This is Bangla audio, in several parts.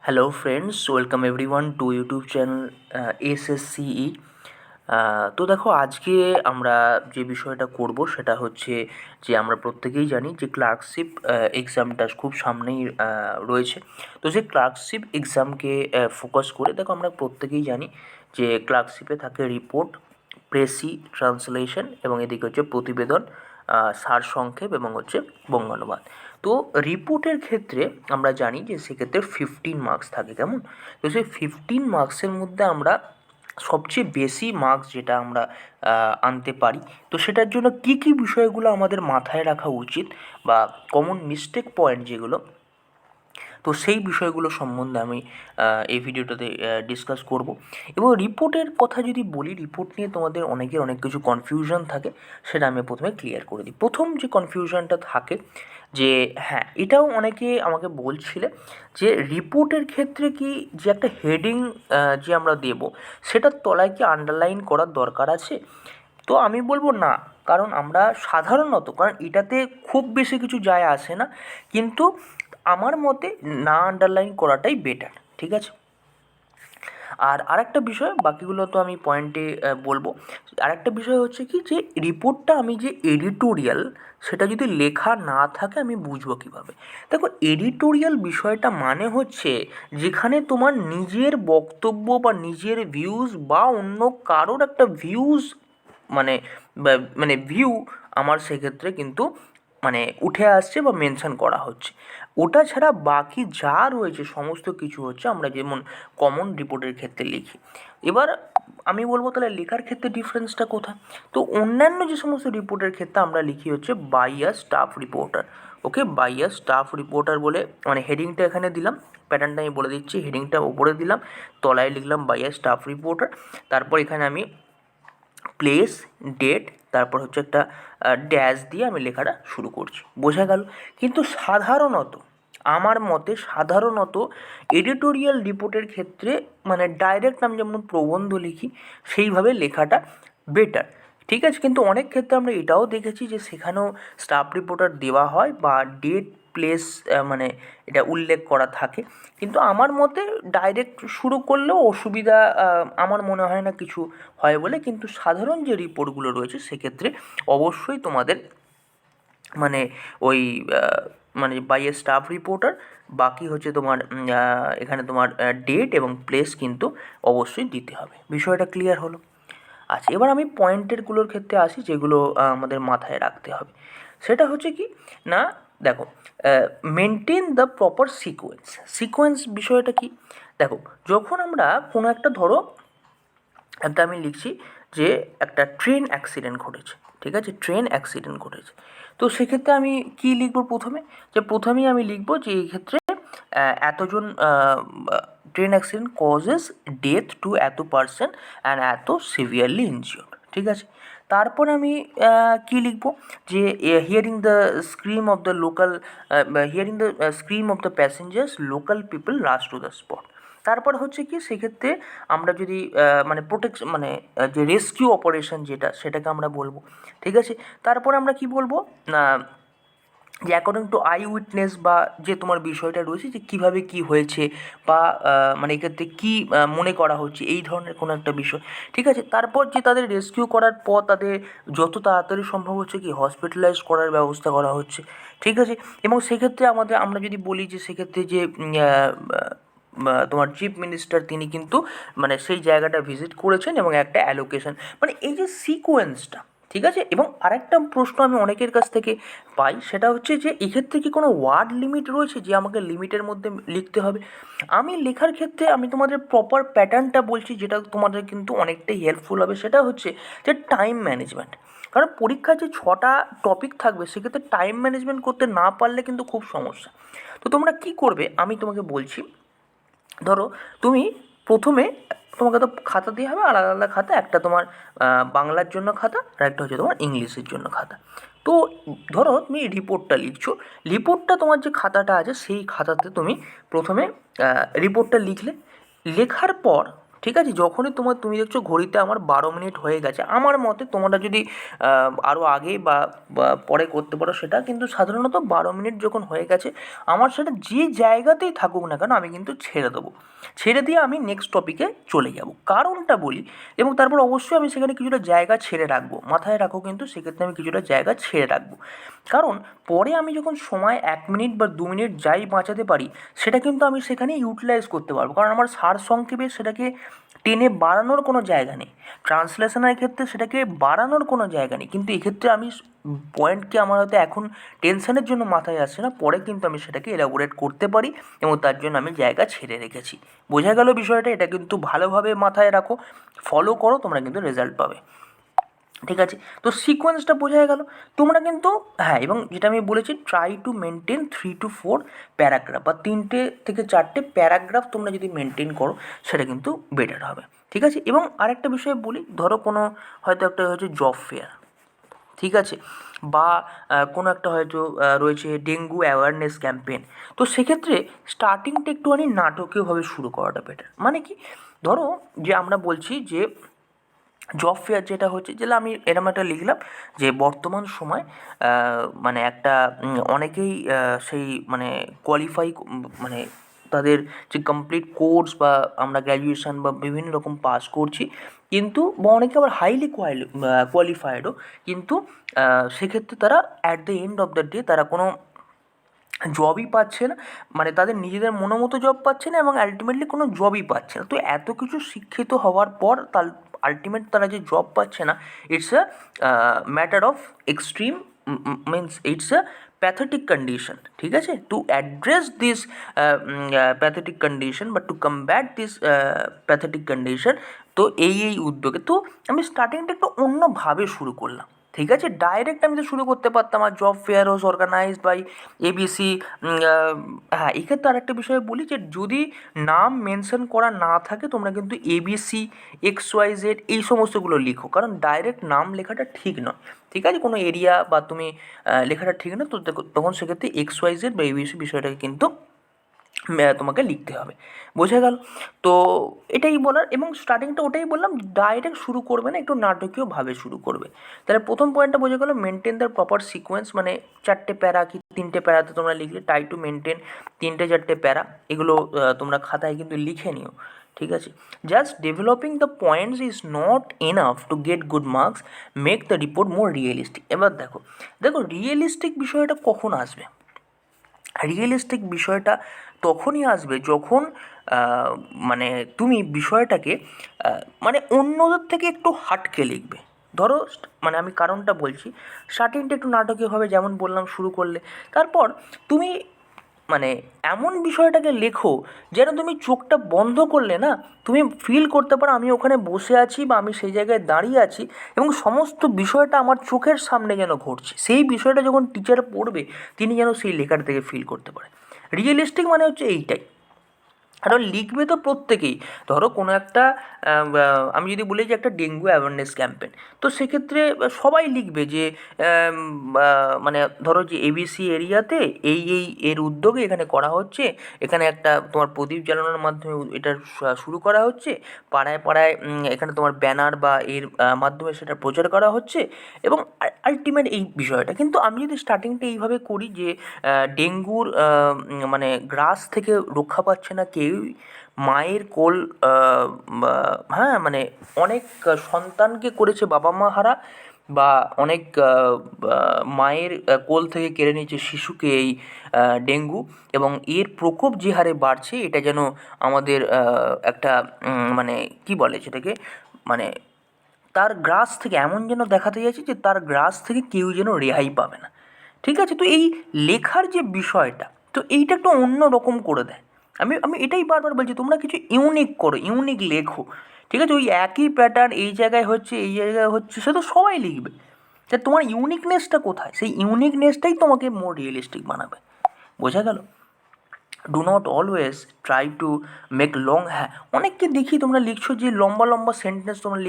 Hello friends, welcome everyone to YouTube channel SSCE. তো দেখো, আজকে আমরা যে বিষয়টা করব সেটা হচ্ছে যে আমরা প্রত্যেকেই জানি যে ক্লার্কশিপ এক্সামটা খুব সামনেই রয়েছে। তো সেই ক্লার্কশিপ এক্সামকে ফোকাস করে দেখো, আমরা প্রত্যেকেই জানি যে ক্লার্কশিপে থাকে রিপোর্ট, প্রেসি, ট্রান্সলেশন এবং এদিকে হচ্ছে প্রতিবেদন, সারসংক্ষেপ এবং হচ্ছে বঙ্গানুবাদ। তো রিপোর্টের ক্ষেত্রে আমরা জানি যে সেক্ষেত্রে 15 মার্কস থাকে, কেমন? তো সেই 15 মার্কসের মধ্যে আমরা সবচেয়ে বেশি মার্কস যেটা আমরা আনতে পারি, তো সেটার জন্য কী কী বিষয়গুলো আমাদের মাথায় রাখা উচিত বা কমন মিস্টেক পয়েন্ট যেগুলো, তো সেই বিষয়গুলো সম্বন্ধে আমি এই ভিডিওটাতে ডিসকাস করব। এবং রিপোর্টের কথা যদি বলি, রিপোর্ট নিয়ে তোমাদের অনেকের অনেক কিছু কনফিউশন থাকে, সেটা আমি প্রথমে ক্লিয়ার করে দিই। প্রথম যে কনফিউশনটা থাকে যে হ্যাঁ, এটাও অনেকে আমাকে বলছিলে যে রিপোর্টের ক্ষেত্রে কি যে একটা হেডিং যে আমরা দেব, সেটার তলায় কি আন্ডারলাইন করার দরকার আছে? তো আমি বলবো না, কারণ আমরা সাধারণত, কারণ এটাতে খুব বেশি কিছু যায় আসে না, কিন্তু আমার মতে না আন্ডারলাইন করাটাই বেটার, ঠিক আছে? আর আরেকটা বিষয়, বাকিগুলো তো আমি পয়েন্টে বলবো। আরেকটা বিষয় হচ্ছে কি, যে রিপোর্টটা আমি যে এডিটোরিয়াল, সেটা যদি লেখা না থাকে আমি বুঝবো কীভাবে? দেখো, এডিটোরিয়াল বিষয়টা মানে হচ্ছে যেখানে তোমার নিজের বক্তব্য বা নিজের ভিউজ বা অন্য কারোর একটা ভিউজ, মানে মানে ভিউ আমার সেক্ষেত্রে কিন্তু মানে উঠে আসছে বা মেনশন করা হচ্ছে। ওটা ছাড়া বাকি যা রয়েছে সমস্ত কিছু হচ্ছে আমরা যেমন কমন রিপোর্টের ক্ষেত্রে লিখি। এবার আমি বলবো তাহলে লেখার ক্ষেত্রে ডিফারেন্সটা কোথায়? তো অন্যান্য যে সমস্ত রিপোর্টের ক্ষেত্রে আমরা লিখি হচ্ছে by a staff reporter. Okay, by a staff reporter বলে মানে হেডিংটা এখানে দিলাম, প্যাটার্নটা আমি বলে দিচ্ছি। হেডিংটা উপরে দিলাম, তলায় লিখলাম বাই আ স্টাফ রিপোর্টার। তারপর এখানে আমি প্লেস, ডেট, তারপর হচ্ছে একটা ড্যাশ দিয়ে আমি লেখাটা শুরু করছি, বোঝা গেল? কিন্তু সাধারণত আমার মতে সাধারণত এডিটোরিয়াল রিপোর্টের ক্ষেত্রে মানে ডাইরেক্ট আমি যেমন প্রবন্ধ লিখি সেইভাবে লেখাটা বেটার, ঠিক আছে? কিন্তু অনেক ক্ষেত্রে আমরা এটাও দেখেছি যে সেখানেও স্টাফ রিপোর্টার দেওয়া হয় বা ডেট, প্লেস মানে এটা উল্লেখ করা থাকে। কিন্তু আমার মতে ডাইরেক্ট শুরু করলেও অসুবিধা আমার মনে হয় না কিছু হয় বলে। কিন্তু সাধারণ যে রিপোর্টগুলো রয়েছে সেক্ষেত্রে অবশ্যই তোমাদের মানে ওই মানে বাই এ স্টাফ রিপোর্টার, বাকি হচ্ছে তোমার এখানে তোমার ডেট এবং প্লেস কিন্তু অবশ্যই দিতে হবে। বিষয়টা ক্লিয়ার হলো? আচ্ছা, এবার আমি পয়েন্টেরগুলোর ক্ষেত্রে আসি যেগুলো আমাদের মাথায় রাখতে হবে। সেটা হচ্ছে কি না, দেখো, maintain the proper sequence. Sequence বিষয়টা কি? দেখো, যখন আমরা কোনো একটা, ধরো একটা আমি লিখছি যে একটা ট্রেন অ্যাক্সিডেন্ট ঘটেছে, ঠিক আছে? ট্রেন অ্যাক্সিডেন্ট ঘটেছে। তো সেক্ষেত্রে আমি কী লিখবো প্রথমে? যে প্রথমেই আমি লিখবো যে এই ক্ষেত্রে এতজন train accident causes death two এত পার্সন অ্যান্ড এত সিভিয়ারলি ইনজিওর্ড, ঠিক আছে? তারপর আমি কী লিখবো? যে hearing the scream of the local, hearing the scream of the passengers local people rush to the spot. তারপর হচ্ছে কি, সেক্ষেত্রে আমরা যদি মানে মানে যে রেস্কিউ অপারেশন যেটা, সেটাকে আমরা বলবো, ঠিক আছে? তারপর আমরা কি বলবো না, যে অ্যাকর্ডিং টু আই উইটনেস, বা যে তোমার বিষয়টা রয়েছে যে কীভাবে কী হয়েছে বা মানে এক্ষেত্রে কী মনে করা হচ্ছে, এই ধরনের কোনো একটা বিষয়, ঠিক আছে? তারপর যে তাদের রেস্কিউ করার পর তাদের যত তাড়াতাড়ি সম্ভব হচ্ছে কি হসপিটালাইজ করার ব্যবস্থা করা হচ্ছে, ঠিক আছে? এবং সেক্ষেত্রে আমরা যদি বলি যে সেক্ষেত্রে যে তোমার চিফ মিনিস্টার তিনি কিন্তু মানে সেই জায়গাটা ভিজিট করেছেন এবং একটা অ্যালোকেশন, মানে এই যে সিকোয়েন্সটা, ঠিক আছে? এবং আরেকটা প্রশ্ন আমি অনেকের কাছ থেকে পাই, সেটা হচ্ছে যে এক্ষেত্রে কি কোনো ওয়ার্ড লিমিট রয়েছে যে আমাকে লিমিটের মধ্যে লিখতে হবে? আমি লেখার ক্ষেত্রে আমি তোমাদের প্রপার প্যাটার্নটা বলছি, যেটা তোমাদের কিন্তু অনেকটাই হেল্পফুল হবে। সেটা হচ্ছে যে টাইম ম্যানেজমেন্ট। কারণ পরীক্ষায় যে 6টা টপিক থাকবে, সেক্ষেত্রে টাইম ম্যানেজমেন্ট করতে না পারলে কিন্তু খুব সমস্যা। তো তোমরা কী করবে আমি তোমাকে বলছি। ধরো, তুমি প্রথমে, তোমাকে তো খাতা দিয়ে হবে আলাদা আলাদা খাতা, একটা তোমার বাংলার জন্য খাতা আর একটা হচ্ছে তোমার ইংলিশের জন্য খাতা। তো ধরো তুমি রিপোর্টটা লিখছো, রিপোর্টটা তোমার যে খাতাটা আছে সেই খাতাতে তুমি প্রথমে রিপোর্টটা লিখলে। লেখার পর ঠিক আছে, যখনই তুমি দেখছো ঘড়িতে আমার 12 মিনিট হয়ে গেছে, আমার মতে তোমরা যদি আরও আগে বা পরে করতে পারো সেটা, কিন্তু সাধারণত 12 মিনিট যখন হয়ে গেছে আমার সেটা যে জায়গাতেই থাকুক না কেন আমি কিন্তু ছেড়ে দেবো, ছেড়ে দিয়ে আমি নেক্সট টপিকে চলে যাব। কারণটা বলি, এবং তারপর অবশ্যই আমি সেখানে কিছুটা জায়গা ছেড়ে রাখবো, মাথায় রাখো কিন্তু সেক্ষেত্রে আমি কিছুটা জায়গা ছেড়ে রাখবো। কারণ পরে আমি যখন সময় 1 মিনিট বা 2 মিনিট যাই বাঁচাতে পারি সেটা কিন্তু আমি সেখানে ইউটিলাইজ করতে পারবো, কারণ আমার সারসংক্ষেপে সেটাকে টেনে বাড়ানোর কোনো জায়গা নেই। ট্রান্সলেশনের ক্ষেত্রে সেটাকে বাড়ানোর কোনো জায়গা নেই, কিন্তু এক্ষেত্রে আমি পয়েন্টকে আমার হয়তো এখন টেনশনের জন্য মাথায় আসছে না, পরে কিন্তু আমি সেটাকে এলাবোরেট করতে পারি এবং তার জন্য আমি জায়গা ছেড়ে রেখেছি। বোঝা গেল বিষয়টা? এটা কিন্তু ভালোভাবে মাথায় রাখো, ফলো করো, তোমরা কিন্তু রেজাল্ট পাবে। ঠিক আছে, তো সিকোয়েন্সটা বোঝা গেল। তোমরা কিন্তু হ্যাঁ, এবং যেটা আমি বলেছি try to maintain 3 to 4 paragraph বা 3 থেকে 4 প্যারাগ্রাফ তোমরা যদি মেনটেন করো সেটা কিন্তু বেটার হবে। ঠিক আছে, এবং আরেকটা বিষয় বলি, ধরো কোনো হয়তো একটা হচ্ছে জব ফেয়ার, ঠিক আছে, বা কোনো একটা হয়তো রয়েছে ডেঙ্গু অ্যাওয়ারনেস ক্যাম্পেন, তো সেক্ষেত্রে স্টার্টিংটা একটুখানি নাটকীয়ভাবে শুরু করাটা বেটার। মানে কি, ধরো যে আমরা বলছি যে জব ফেয়ার যেটা হচ্ছে, যেটা আমি এরম একটা লিখলাম যে বর্তমান সময় মানে একটা অনেকেই সেই মানে কোয়ালিফাই মানে তাদের যে কমপ্লিট কোর্স বা আমরা গ্র্যাজুয়েশন বা বিভিন্ন রকম পাস করছি, কিন্তু বা অনেকে আবার হাইলি কোয়ালিফায়েডও, কিন্তু সেক্ষেত্রে তারা at the end of the day তারা কোনো জবই পাচ্ছে না, মানে তাদের নিজেদের মনোমতো জব পাচ্ছে না এবং আলটিমেটলি কোনো জবই পাচ্ছে না। তো এত কিছু শিক্ষিত হওয়ার পর তার আলটিমেট তারা যে জব পাচ্ছে না, it's a matter of extreme, means it's a pathetic condition. ঠিক আছে, to address this pathetic condition বা to combat this pathetic condition, তো এই উদ্যোগে তো আমি স্টার্টিংটা একটু অন্যভাবে শুরু করলাম। ঠিক আছে, ডাইরেক্ট আমি তো শুরু করতে পারতাম আর job fair was organised by ABC. হ্যাঁ, এক্ষেত্রে আরেকটা বিষয় বলি যে যদি নাম মেনশন করা না থাকে তোমরা কিন্তু এবিসি XYZ এই সমস্তগুলো লিখো, কারণ ডাইরেক্ট নাম লেখাটা ঠিক নয়। ঠিক আছে, কোনো এরিয়া বা তুমি লেখাটা ঠিক না, তো তখন সেক্ষেত্রে XYZ বা এবিসি বিষয়টাকে কিন্তু তোমাকে লিখতে হবে। বোঝা গেল? তো এটাই বলার, এবং স্টার্টিংটা ওটাই বললাম, ডাইরেক্ট শুরু করবে না, একটু নাটকীয়ভাবে শুরু করবে। তাহলে প্রথম পয়েন্টটা বোঝা গেল, মেনটেন দ্য প্রপার সিকোয়েন্স, মানে 4টে প্যারা কি 3টে প্যারাতে তোমরা লিখলে, ট্রাই টু মেনটেন 3টে 4টে প্যারা, এগুলো তোমরা খাতায় কিন্তু লিখে নিও। ঠিক আছে, just developing the points is not enough to get good marks, make the report more realistic. এবার দেখো দেখো রিয়েলিস্টিক বিষয়টা কখন আসবে? রিয়েলিস্টিক বিষয়টা তখনই আসবে যখন মানে তুমি বিষয়টাকে মানে অন্যদের থেকে একটু হাটকে লিখবে। ধরো মানে আমি কারণটা বলছি, স্টার্টিংটা একটু নাটকীয়ভাবে যেমন বললাম শুরু করলে, তারপর তুমি মানে এমন বিষয়টাকে লেখো যেন তুমি চোখটা বন্ধ করলে না তুমি ফিল করতে পারো আমি ওখানে বসে আছি বা আমি সেই জায়গায় দাঁড়িয়ে আছি এবং সমস্ত বিষয়টা আমার চোখের সামনে যেন ঘটছে। সেই বিষয়টা যখন টিচার পড়বে তিনি যেন সেই লেখাটা থেকে ফিল করতে পারে। রিয়েলিস্টিক মানে হচ্ছে এইটাই। কারণ লিখবে তো প্রত্যেকেই। ধরো কোনো একটা আমি যদি বলি যে একটা ডেঙ্গু অ্যাওয়ারনেস ক্যাম্পেন, তো সেক্ষেত্রে সবাই লিখবে যে মানে ধরো যে এবিসি এরিয়াতে এই এর উদ্যোগে এখানে করা হচ্ছে, এখানে একটা তোমার প্রদীপ জ্বালানোর মাধ্যমে এটা শুরু করা হচ্ছে, পাড়ায় পাড়ায় এখানে তোমার ব্যানার বা এর মাধ্যমে সেটা প্রচার করা হচ্ছে, এবং আলটিমেট এই বিষয়টা। কিন্তু আমি যদি স্টার্টিংটা এইভাবে করি যে ডেঙ্গুর মানে গ্রাস থেকে রক্ষা পাচ্ছে না কেউই, মায়ের কোল হ্যাঁ মানে অনেক সন্তানকে করেছে বাবা মা হারা, বা অনেক মায়ের কোল থেকে কেড়ে নিয়েছে শিশুকে এই ডেঙ্গু, এবং এর প্রকোপ যে হারে বাড়ছে এটা যেন আমাদের একটা মানে কী বলে সেটাকে, মানে তার গ্রাস থেকে এমন যেন দেখাতে চাইছে যে তার গ্রাস থেকে কেউ যেন রেহাই পাবে না। ঠিক আছে, তো এই লেখার যে বিষয়টা, তো এইটা একটু অন্য রকম করে দেয়। আমি আমি এটাই বারবার বলছি তোমরা কিছু ইউনিক করো, ইউনিক লেখো। ঠিক আছে, ওই একই প্যাটার্ন এই জায়গায় হচ্ছে এই জায়গায় হচ্ছে সে তো সবাই লিখবে, তা তোমার ইউনিকনেসটা কোথায়? সেই ইউনিকনেসটাই তোমাকে মোর রিয়েলিস্টিক বানাবে। বোঝা গেল? Do not always try to make long, হ্যাঁ অনেককে দেখি তোমরা লিখছো যে লম্বা লম্বা সেন্টেন্স তোমরা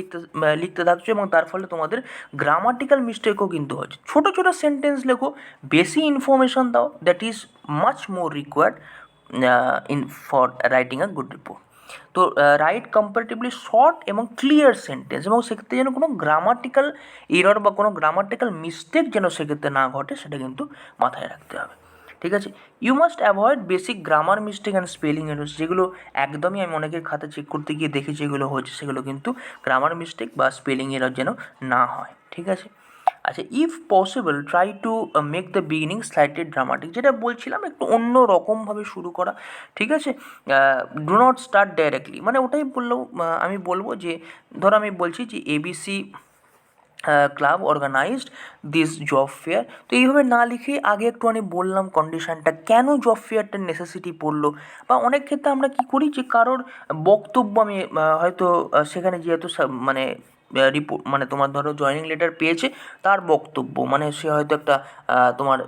লিখতে থাকছো এবং তার ফলে তোমাদের গ্রামাটিক্যাল মিস্টেকও কিন্তু হচ্ছে। ছোটো ছোটো সেন্টেন্স লেখো, বেশি ইনফরমেশন দাও, that is much more required in for writing a good report. তো রাইট কম্পারেটিভলি শর্ট এবং ক্লিয়ার সেন্টেন্স, এবং সেক্ষেত্রে যেন কোনো গ্রামাটিক্যাল এরর বা কোনো গ্রামাটিক্যাল মিস্টেক যেন সেক্ষেত্রে না ঘটে, সেটা কিন্তু মাথায় রাখতে হবে। ঠিক আছে, you must avoid basic grammar mistake and spelling errors, যেগুলো একদমই আমি অনেকের খাতা চেক করতে গিয়ে দেখি যেগুলো হচ্ছে, সেগুলো কিন্তু গ্রামার মিস্টেক বা স্পেলিং এরর যেন না হয়। ঠিক আছে, আচ্ছা, if possible try to make the beginning slightly dramatic, যেটা বলছিলাম একটু অন্য রকমভাবে শুরু করা। ঠিক আছে, ডু নট স্টার্ট ডাইরেক্টলি, মানে ওটাই বললেও আমি বলবো যে ধরো আমি বলছি যে ABC club organised this job fair, তো এইভাবে না লিখে আগে একটু আমি বললাম কন্ডিশানটা কেন জব ফেয়ারটার নেসেসিটি পড়লো। বা অনেক ক্ষেত্রে আমরা কী করি যে কারোর বক্তব্য আমি হয়তো সেখানে যেহেতু মানে রিপোর্ট, মানে তোমার ধরো জয়েনিং লেটার পেয়েছে, তার বক্তব্য, মানে সে হয়তো একটা তোমার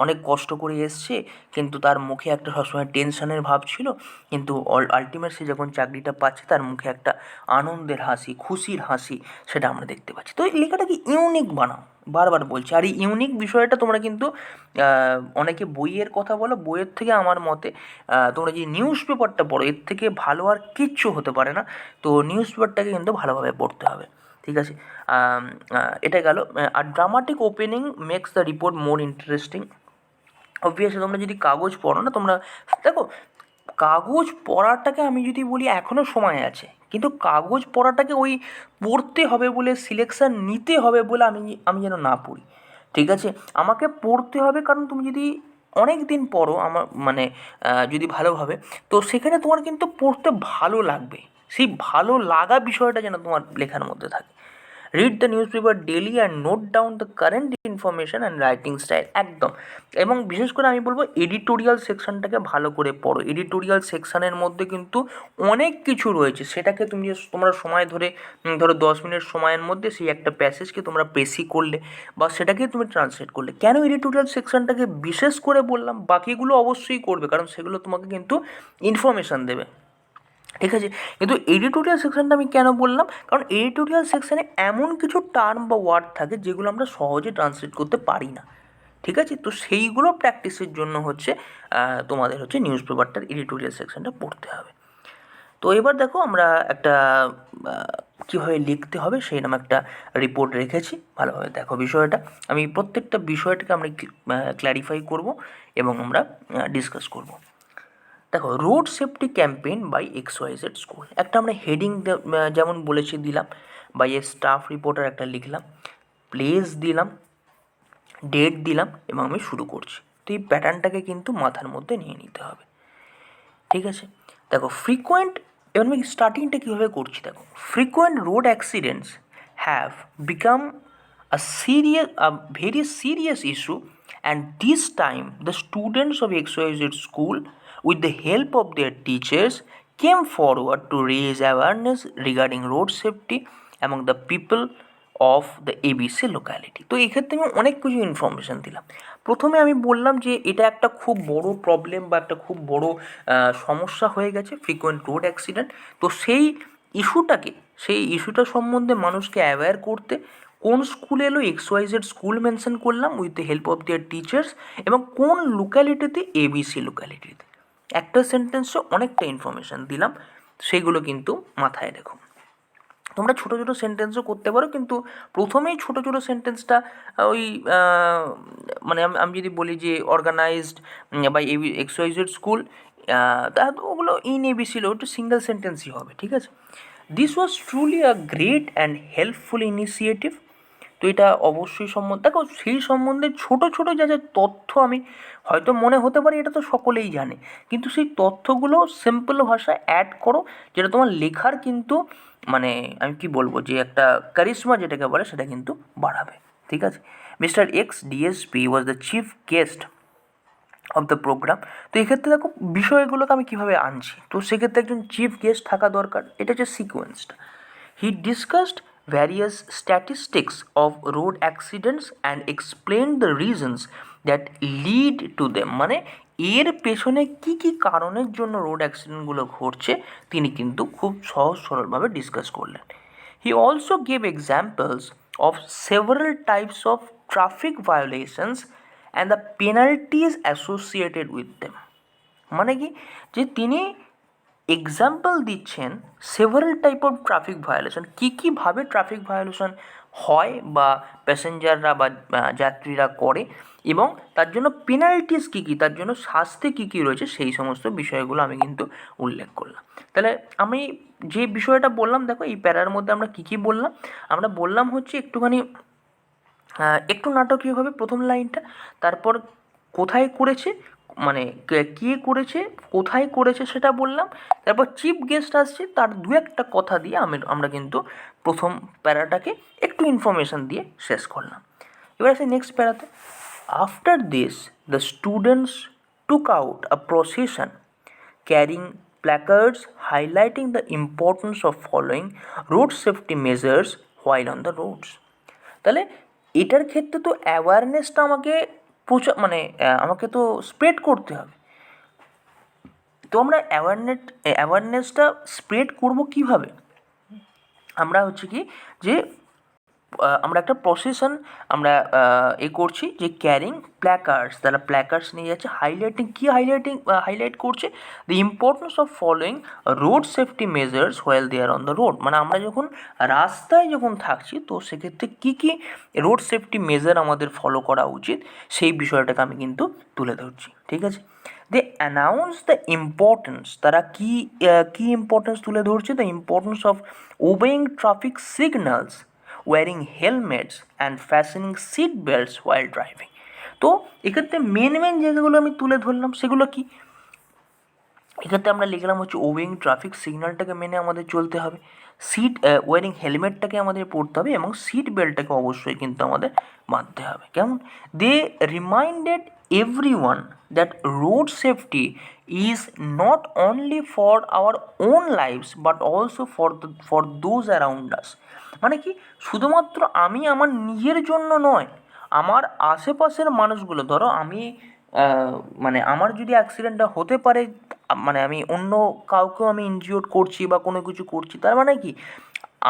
অনেক কষ্ট করে এসছে, কিন্তু তার মুখে একটা সবসময় টেনশনের ভাব ছিল, কিন্তু আলটিমেট সে যখন চাকরিটা পাচ্ছে তার মুখে একটা আনন্দের হাসি, খুশির হাসি, সেটা আমরা দেখতে পাচ্ছি। তো এই লেখাটাকে ইউনিক বানাও, বারবার বলছি। আর এই ইউনিক বিষয়টা তোমরা কিন্তু অনেকে বইয়ের কথা বলো, বইয়ের থেকে আমার মতে তোমরা যে নিউজ পেপারটা পড়ো, এর থেকে ভালো আর কিচ্ছু হতে পারে না। তো নিউজ পেপারটাকে কিন্তু ভালোভাবে পড়তে হবে। ঠিক আছে, এটা গেল। আর dramatic opening makes the report more interesting. Obviously তোমরা যদি কাগজ পড়ো না, তোমরা দেখো কাগজ পড়াটাকে আমি যদি বলি এখনও সময় আছে, কিন্তু কাগজ পড়াটাকে ওই পড়তে হবে বলে, সিলেকশান নিতে হবে বলে আমি আমি যেন না পড়ি। ঠিক আছে, আমাকে পড়তে হবে, কারণ তুমি যদি অনেক দিন পড়ো আমার মানে যদি ভালোভাবে, তো সেখানে তোমার কিন্তু পড়তে ভালো লাগবে, সেই ভালো লাগা বিষয়টা যেন তোমার লেখার মধ্যে থাকে। Read the news paper daily and note down the current information and writing style, একদম। এবং বিশেষ করে আমি বলবো এডিটোরিয়াল সেকশনটাকে ভালো করে পড়ো। এডিটোরিয়াল সেকশানের মধ্যে কিন্তু অনেক কিছু রয়েছে, সেটাকে তুমি তোমরা সময় ধরে ধরো 10 মিনিট সময়ের মধ্যে সেই একটা প্যাসেজকে তোমরা পেশি করলে বা সেটাকে তুমি ট্রান্সলেট করলে। কেন এডিটোরিয়াল সেকশনটাকে বিশেষ করে বললাম, বাকিগুলো অবশ্যই করবে, কারণ সেগুলো তোমাকে কিন্তু ইনফরমেশান দেবে। ঠিক আছে, কিন্তু এডিটোরিয়াল সেকশানটা আমি কেন বললাম, কারণ এডিটোরিয়াল সেকশানে এমন কিছু টার্ম বা ওয়ার্ড থাকে যেগুলো আমরা সহজে ট্রান্সলেট করতে পারি না। ঠিক আছে, তো সেইগুলো প্র্যাকটিসের জন্য হচ্ছে তোমাদের হচ্ছে নিউজ পেপারটার এডিটোরিয়াল সেকশানটা পড়তে হবে। তো এবার দেখো আমরা একটা কীভাবে লিখতে হবে সেই নামে একটা রিপোর্ট রেখেছি, ভালোভাবে দেখো বিষয়টা। আমি প্রত্যেকটা বিষয়টাকে আমরা ক্ল্যারিফাই করব এবং আমরা ডিসকাস করব। দেখো, road safety campaign by XYZ school, একটা আমরা হেডিং যেমন বলেছি দিলাম, বাই এ স্টাফ রিপোর্টার একটা লিখলাম, প্লেস দিলাম, ডেট দিলাম, এবং আমি শুরু করছি। তো এই প্যাটার্নটাকে কিন্তু মাথার মধ্যে নিয়ে নিতে হবে। ঠিক আছে, দেখো ফ্রিকোয়েন্ট, এবার আমি স্টার্টিংটা কীভাবে করছি দেখো। Frequent road accidents have become a very serious issue, and this time the students of XYZ school, with the help of their teachers, came forward to raise awareness regarding road safety among the people of the ABC locality. তো এক্ষেত্রে আমি অনেক কিছু ইনফরমেশান দিলাম। প্রথমে আমি বললাম যে এটা একটা খুব বড় প্রবলেম বা একটা খুব বড় সমস্যা হয়ে গেছে, ফ্রিকোয়েন্ট রোড অ্যাক্সিডেন্ট। তো সেই ইস্যুটা সম্বন্ধে মানুষকে অ্যাওয়্যার করতে কোন স্কুল এলো, XYZ স্কুল মেনশন করলাম, with the help of their teachers, এবং কোন লোক্যালিটিতে, ABC লোক্যালিটিতে। একটা সেন্টেন্সে অনেকটা ইনফরমেশান দিলাম, সেইগুলো কিন্তু মাথায় রেখো। তোমরা ছোটো ছোটো সেন্টেন্সও করতে পারো, কিন্তু প্রথমেই ছোটো ছোটো সেন্টেন্সটা ওই মানে আমি যদি বলি যে অর্গানাইজড বাই XYZ স্কুল, তা ওগুলো ABC একটু সিঙ্গেল সেন্টেন্সই হবে। ঠিক আছে, this was truly a great and helpful initiative. তো এটা অবশ্যই দেখো সেই সম্বন্ধে ছোটো ছোটো যা যা তথ্য আমি হয়তো মনে হতে পারে এটা তো সকলেই জানে, কিন্তু সেই তথ্যগুলো সিম্পল ভাষায় অ্যাড করো, যেটা তোমার লেখার কিন্তু মানে আমি কি বলবো যে একটা কারিশমা যেটাকে বলে সেটা কিন্তু বাড়াবে। ঠিক আছে, mister X DSP was the chief guest of the programme. তো এক্ষেত্রে দেখো বিষয়গুলোকে আমি কীভাবে আনছি, তো সেক্ষেত্রে একজন চিফ গেস্ট থাকা দরকার, এটা হচ্ছে সিকোয়েন্সটা। He discussed various statistics of road accidents and explained the reasons that lead to them, মানে এর পেছনে কী কী কারণের জন্য রোড অ্যাক্সিডেন্টগুলো ঘটছে তিনি কিন্তু খুব সহজ সরলভাবে ডিসকাস করলেন। He also gave examples of several types of traffic violations and the penalties associated with them, মানে কি যে তিনি এক্সাম্পল দিচ্ছেন several type of traffic violation, কী কীভাবে ট্রাফিক ভায়োলেশন হয় বা প্যাসেঞ্জাররা বা যাত্রীরা করে, এবং তার জন্য পেনাল্টিস কী কী, তার জন্য শাস্তি কী কী রয়েছে, সেই সমস্ত বিষয়গুলো আমি কিন্তু উল্লেখ করলাম। তাহলে আমি যে বিষয়টা বললাম, দেখো এই প্যারার মধ্যে আমরা কী কী বললাম, আমরা বললাম হচ্ছে একটুখানি একটু নাটকীয়ভাবে প্রথম লাইনটা, তারপর কোথায় করেছে, মানে কে করেছে, কোথায় করেছে সেটা বললাম, তারপর চিফ গেস্ট আসছে, তার দু একটা কথা দিয়ে আমরা কিন্তু প্রথম প্যারাটাকে একটু ইনফরমেশান দিয়ে শেষ করলাম। এবার আসে নেক্সট প্যারাতে। After this the students took out a procession carrying placards highlighting the importance of following road safety measures while on the roads. তাহলে এটার ক্ষেত্রে তো অ্যাওয়ারনেসটা আমাকে আমাকে তো স্প্রেড করতে হবে। তো আমরা অ্যাওয়ারনেসটা স্প্রেড করব কীভাবে? আমরা হচ্ছে কি যে আমরা একটা প্রসেশন আমরা করছি, যে ক্যারিং প্ল্যাকার্ডস, তারা প্ল্যাকার্ডস নিয়ে যাচ্ছে, হাইলাইট করছে the importance of following road safety measures while they are on the road. মানে আমরা যখন রাস্তায় থাকছি, তো সেক্ষেত্রে কী কী রোড সেফটি মেজার আমাদের ফলো করা উচিত, সেই বিষয়টাকে আমি কিন্তু তুলে ধরছি। ঠিক আছে, দে অ্যানাউন্স দ্য ইম্পর্টেন্স, তারা কী ইম্পর্টেন্স তুলে ধরছে, the importance of obeying traffic signals, wearing helmets and fastening seat belts while driving. তো এক্ষেত্রে মেন যেগুলো আমি তুলে ধরলাম সেগুলো কি? এক্ষেত্রে আমরা লিখলাম হচ্ছে ওবেইং ট্রাফিক সিগন্যালটাকে মেনে আমাদের চলতে হবে, ওয়ারিং হেলমেটটাকে আমাদের পরতে হবে, এবং সিট বেল্টটাকে অবশ্যই কিন্তু আমাদের বাঁধতে হবে। কেমন? They reminded everyone that road safety is not only for our own lives but also for those around us. মানে কি, শুধুমাত্র আমি আমার নিজের জন্য নয়, আমার আশেপাশের মানুষগুলো, ধরো আমি আমার যদি অ্যাক্সিডেন্টটা হতে পারে, মানে আমি অন্য কাউকেও আমি ইনজিওর করছি বা কোনো কিছু করছি, তার মানে কি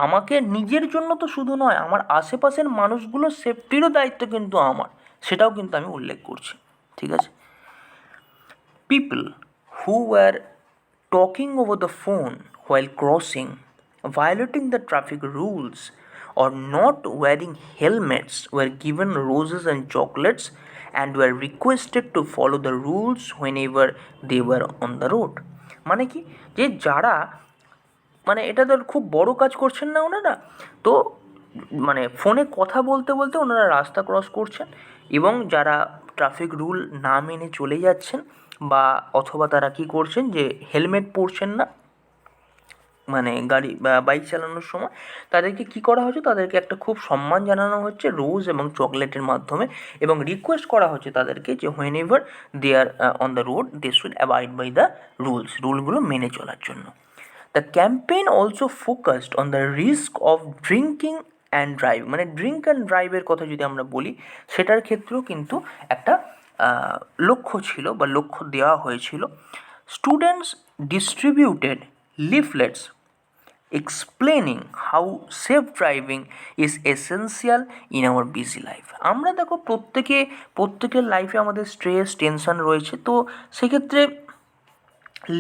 আমাকে নিজের জন্য তো শুধু নয়, আমার আশেপাশের মানুষগুলোর সেফটিরও দায়িত্ব কিন্তু আমার, সেটাও কিন্তু আমি উল্লেখ করছি। ঠিক আছে, people who were talking over the phone while crossing, violating the traffic rules, or not wearing helmets were given roses and chocolates and were requested to follow the rules whenever they were on the road. মানে কি, যে যারা এটা তো খুব বড় কাজ করছেন না ওনারা, তো ফোনে কথা বলতে বলতে ওনারা রাস্তা ক্রস করছেন, এবং যারা ট্রাফিক রুল না মেনে চলে যাচ্ছেন বা অথবা তারা কী করছেন, যে হেলমেট পরছেন না গাড়ি বা বাইক চালানোর সময়, তাদেরকে কী করা হচ্ছে, তাদেরকে একটা খুব সম্মান জানানো হচ্ছে রোজ এবং চকলেটের মাধ্যমে, এবং রিকোয়েস্ট করা হচ্ছে তাদেরকে যে whenever they are on the road they should abide by the রুলগুলো মেনে চলার জন্য। The campaign also focused on the risk of drinking and drive, drink and ড্রাইভের কথা যদি আমরা বলি, সেটার ক্ষেত্রেও কিন্তু একটা লক্ষ্য ছিল বা লক্ষ্য দেওয়া হয়েছিল। Students distributed leaflets explaining how safe driving is essential in our busy life. আমরা দেখো প্রত্যেকের লাইফে আমাদের স্ট্রেস টেনশন রয়েছে, তো সেক্ষেত্রে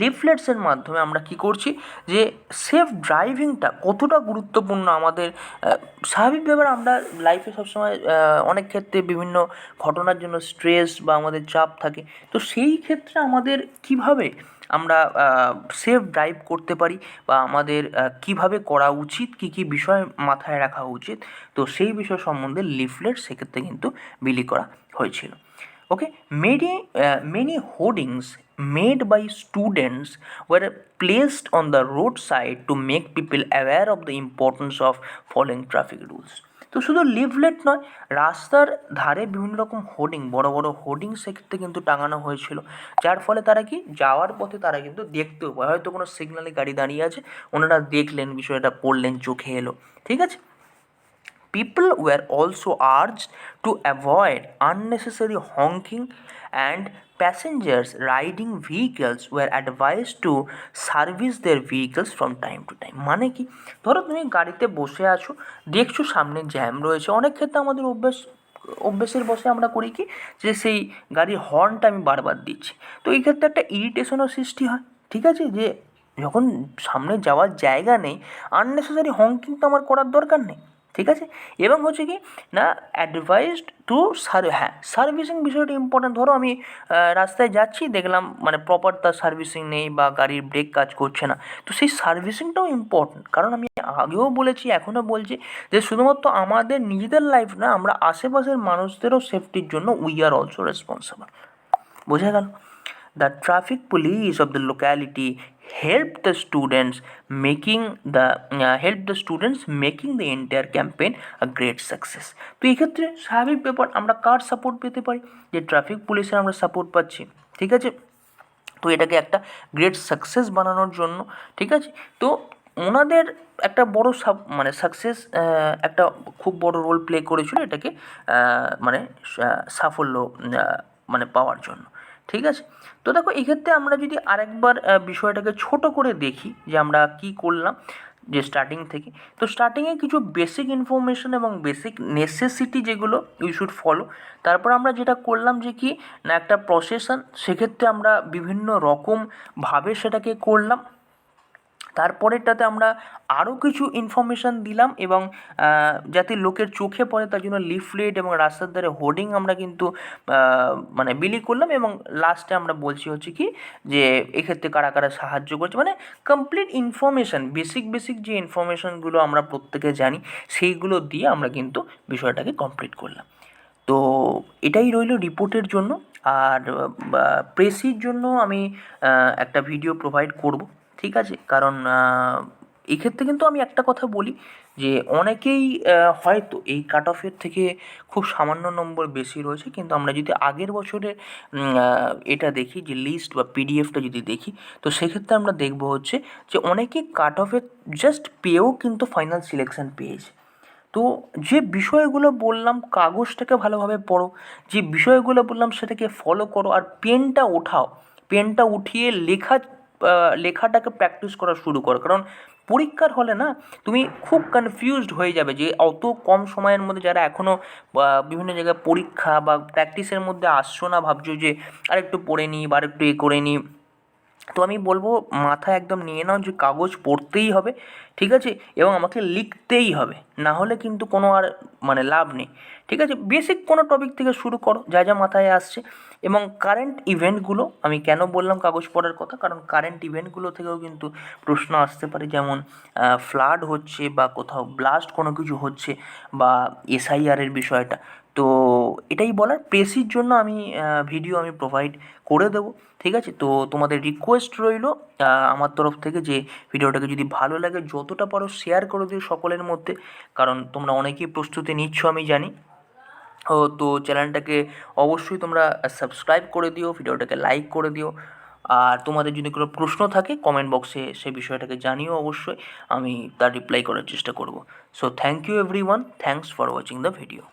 লিফলেটসের মাধ্যমে আমরা কী করছি, যে সেফ ড্রাইভিংটা কতটা গুরুত্বপূর্ণ আমাদের। স্বাভাবিকভাবে আমরা লাইফে সবসময় অনেক ক্ষেত্রে বিভিন্ন ঘটনার জন্য স্ট্রেস বা আমাদের চাপ থাকে, তো সেই ক্ষেত্রে আমাদের কীভাবে আমরা সেফ ড্রাইভ করতে পারি বা আমাদের কীভাবে করা উচিত, কী কী বিষয় মাথায় রাখা উচিত, তো সেই বিষয় সম্বন্ধে লিফলেট সেক্ষেত্রে কিন্তু বিলি করা হয়েছিল। Okay, many hoardings made by students were placed on the roadside to make people aware of the importance of following traffic rules. তো শুধু লিফলেট নয়, রাস্তার ধারে বিভিন্ন রকম বড় বড় হোর্ডিং সেক্ষেত্রে কিন্তু টাঙানো হয়েছিল, যার ফলে তারা কি যাওয়ার পথে তারা কিন্তু দেখতেও পায়, হয়তো কোনো সিগনালে গাড়ি দাঁড়িয়ে আছে, ওনারা দেখলেন, বিষয়টা পড়লেন, চোখে এলো। ঠিক আছে, people were also urged to avoid unnecessary honking, and passengers riding vehicles were advised to service their vehicles from time to time. মানে কি, ধরো তুমি গাড়িতে বসে আছো, দেখছো সামনে জ্যাম রয়েছে, অনেক ক্ষেত্রে আমাদের অভ্যেসের বসে আমরা করি কি, যে সেই গাড়ির হর্নটা আমি বারবার দিচ্ছি, তো এই ক্ষেত্রে একটা ইরিটেশনও সৃষ্টি হয়। ঠিক আছে, যে যখন সামনে যাওয়ার জায়গা নেই, আননেসেসারি হংকিং তো আমার করার দরকার নেই, ঠিক আছে। এবং হচ্ছে কি না, অ্যাডভাইসড টু সার্ভিসিং বিষয়টা ইম্পর্ট্যান্ট। ধরো আমি রাস্তায় যাচ্ছি, দেখলাম মানে প্রপার তার সার্ভিসিং নেই বা গাড়ির ব্রেক কাজ করছে না, তো সেই সার্ভিসিংটাও ইম্পর্ট্যান্ট। কারণ আমি আগেও বলেছি, এখনও বলছি, যে শুধুমাত্র আমাদের নিজেদের লাইফ না, আমরা আশেপাশের মানুষদেরও সেফটির জন্য উই আর অলসো রেসপন্সিবল। বোঝা গেল? The traffic police of the locality help the students making the entire campaign a great success. তো এই ক্ষেত্রে স্বাভাবিক ব্যাপার, আমরা কার সাপোর্ট পেতে পারি? যে ট্রাফিক পুলিশের আমরা সাপোর্ট পাচ্ছি, ঠিক আছে। তো এটাকে একটা গ্রেট সাকসেস বানানোর জন্য, ঠিক আছে, তো ওনাদের একটা বড় মানে সাকসেস, একটা খুব বড় রোল প্লে করেছিল এটাকে মানে সাফল্য মানে পাওয়ার জন্য, ঠিক আছে। তো দেখো এক্ষেত্রে আমরা যদি আরেকবার বিষয়টাকে ছোট করে দেখি যে আমরা কি করলাম, যে স্টার্টিং থেকে, তো স্টার্টিংয়ে কিছু বেসিক ইনফরমেশন এবং বেসিক নেসেসিটি যেগুলো উই শুড ফলো। তারপর আমরা যেটা করলাম যে কি না, একটা প্রসেশন, সেক্ষেত্রে আমরা বিভিন্ন রকমভাবে সেটাকে করলাম। তারপরেরটাতে আমরা আরও কিছু ইনফরমেশান দিলাম, এবং যাতে লোকের চোখে পড়ে তার জন্য লিফলেট এবং রাস্তার ধারে হোর্ডিং আমরা কিন্তু মানে বিলি করলাম। এবং লাস্টে আমরা বলছি হচ্ছে কি যে এক্ষেত্রে কারা কারা সাহায্য করছে, মানে কমপ্লিট ইনফরমেশান, বেসিক যে ইনফরমেশানগুলো আমরা প্রত্যেকে জানি, সেইগুলো দিয়ে আমরা কিন্তু বিষয়টাকে কমপ্লিট করলাম। তো এটাই রইল রিপোর্টের জন্য। আর প্রেসির জন্য আমি একটা ভিডিও প্রোভাইড করব, ঠিক আছে। কারণ এক্ষেত্রে কিন্তু আমি একটা কথা বলি যে অনেকেই হয়তো এই কাট অফের থেকে খুব সামান্য নম্বর বেশি রয়েছে, কিন্তু আমরা যদি আগের বছরের এটা দেখি, যে লিস্ট বা পিডিএফটা যদি দেখি, তো সেক্ষেত্রে আমরা দেখব হচ্ছে যে অনেকে কাট অফের জাস্ট পেয়েও কিন্তু ফাইনাল সিলেকশন পেয়েছে। তো যে বিষয়গুলো বললাম, কাগজটাকে ভালোভাবে পড়ো, যে বিষয়গুলো বললাম সেটাকে ফলো করো, আর পেনটা ওঠাও, পেনটা উঠিয়ে লেখাটাকে প্র্যাকটিস করা শুরু করো। কারণ পরীক্ষার হলে না তুমি খুব কনফিউজড হয়ে যাবে, যে অত কম সময়ের মধ্যে যারা এখনও বিভিন্ন জায়গায় পরীক্ষা বা প্র্যাকটিসের মধ্যে আসছো না, ভাবছো যে আরেকটু পড়ে নিই বা আরেকটু করে নিই, তো আমি বলবো মাথায় একদম নিয়ে নাও যে কাগজ পড়তেই হবে, ঠিক আছে, এবং আমাকে লিখতেই হবে, না হলে কিন্তু কোনো আর মানে লাভ নেই, ঠিক আছে। বেসিক কোনো টপিক থেকে শুরু করো, যা যা মাথায় আসছে। এবং কারেন্ট ইভেন্টগুলো, আমি কেন বললাম কাগজ পড়ার কথা, কারণ কারেন্ট ইভেন্টগুলো থেকেও কিন্তু প্রশ্ন আসতে পারে, যেমন ফ্লাড হচ্ছে বা কোথাও ব্লাস্ট কোনো কিছু হচ্ছে, বা এসআইআরের বিষয়টা। তো এটাই বলার, প্রেসির জন্য আমি ভিডিও আমি প্রোভাইড করে দেবো, ঠিক আছে। তো তোমাদের রিকোয়েস্ট রইল আমার তরফ থেকে, যে ভিডিওটাকে যদি ভালো লাগে যতটা পারো শেয়ার করে দিও সকলের মধ্যে, কারণ তোমরা অনেকেই প্রস্তুতি নিচ্ছ আমি জানি। তো চ্যানেলটাকে অবশ্যই তোমরা সাবস্ক্রাইব করে দিও, ভিডিওটাকে লাইক করে দিও। আর তোমাদের যদি কোনো প্রশ্ন থাকে কমেন্ট বক্সে সে বিষয়টাকে জানিও, অবশ্যই আমি তার রিপ্লাই করার চেষ্টা করব। So thank you everyone, thanks for watching the video.